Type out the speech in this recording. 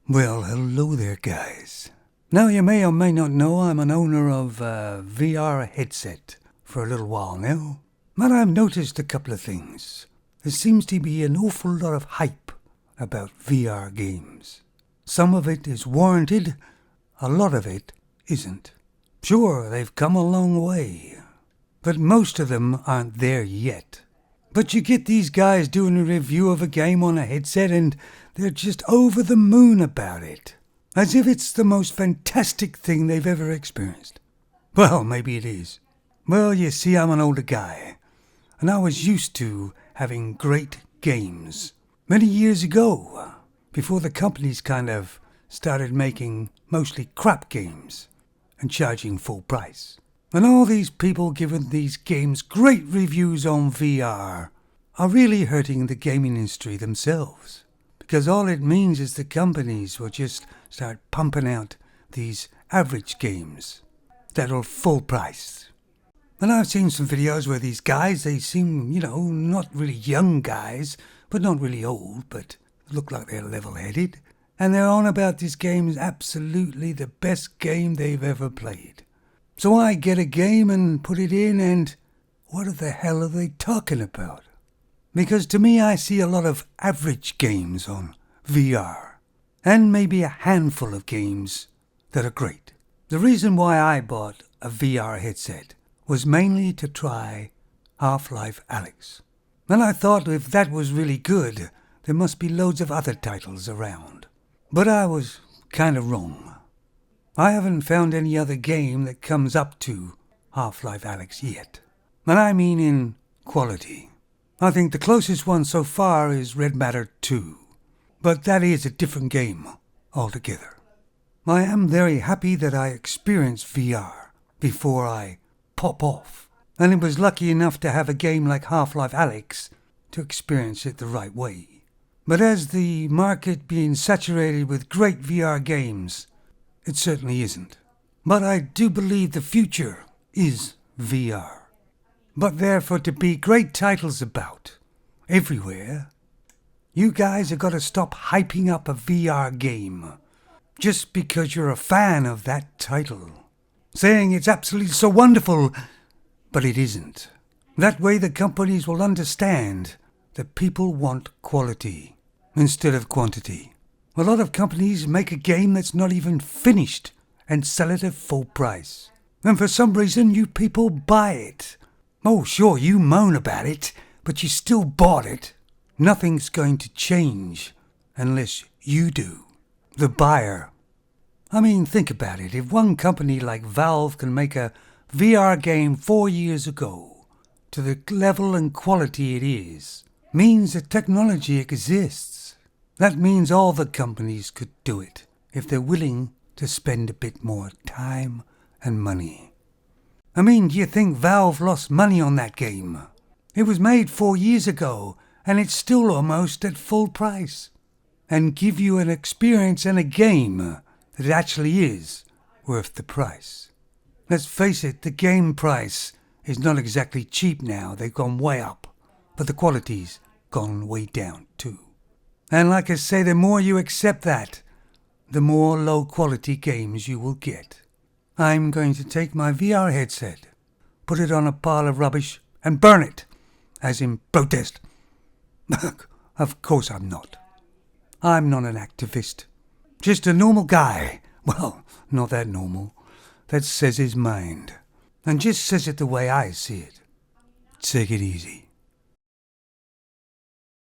Well, hello there, guys. Now, you may or may not know I'm an owner of a VR headset for a little while now. But I've noticed a couple of things. There seems to be an awful lot of hype about VR games. Some of it is warranted, a lot of it isn't. Sure, they've come a long way, but most of them aren't there yet. But you get these guys doing a review of a game on a headset and they're just over the moon about it, as if it's the most fantastic thing they've ever experienced. Well, maybe it is. Well, you see, I'm an older guy, and I was used to having great games many years ago, before the companies kind of started making mostly crap games and charging full price. And all these people giving these games great reviews on VR are really hurting the gaming industry themselves. Because all it means is the companies will just start pumping out these average games that are full price. And I've seen some videos where these guys, they seem, not really young guys, but not really old, but look like they're level-headed. And they're on about this game is absolutely the best game they've ever played. So I get a game and put it in, and what the hell are they talking about? Because to me, I see a lot of average games on VR, and maybe a handful of games that are great. The reason why I bought a VR headset was mainly to try Half-Life Alyx. And I thought if that was really good, there must be loads of other titles around. But I was kind of wrong. I haven't found any other game that comes up to Half-Life Alyx yet. And I mean in quality. I think the closest one so far is Red Matter 2. But that is a different game altogether. I am very happy that I experienced VR before I pop off. And it was lucky enough to have a game like Half-Life Alyx to experience it the right way. But as the market being saturated with great VR games, it certainly isn't. But I do believe the future is VR. But therefore to be great titles about everywhere, you guys have got to stop hyping up a VR game just because you're a fan of that title, saying it's absolutely so wonderful, but it isn't. That way the companies will understand that people want quality instead of quantity. A lot of companies make a game that's not even finished and sell it at full price. And for some reason, you people buy it. Oh, sure, you moan about it, but you still bought it. Nothing's going to change unless you do, the buyer. I mean, think about it. If one company like Valve can make a VR game 4 years ago to the level and quality it is, means that technology exists. That means all the companies could do it if they're willing to spend a bit more time and money. I mean, do you think Valve lost money on that game? It was made 4 years ago, and it's still almost at full price. And give you an experience and a game that actually is worth the price. Let's face it, the game price is not exactly cheap now. They've gone way up, but the quality's gone way down too. And like I say, the more you accept that, the more low-quality games you will get. I'm going to take my VR headset, put it on a pile of rubbish, and burn it, as in protest. Of course I'm not. I'm not an activist. Just a normal guy. Well, not that normal. That says his mind. And just says it the way I see it. Take it easy.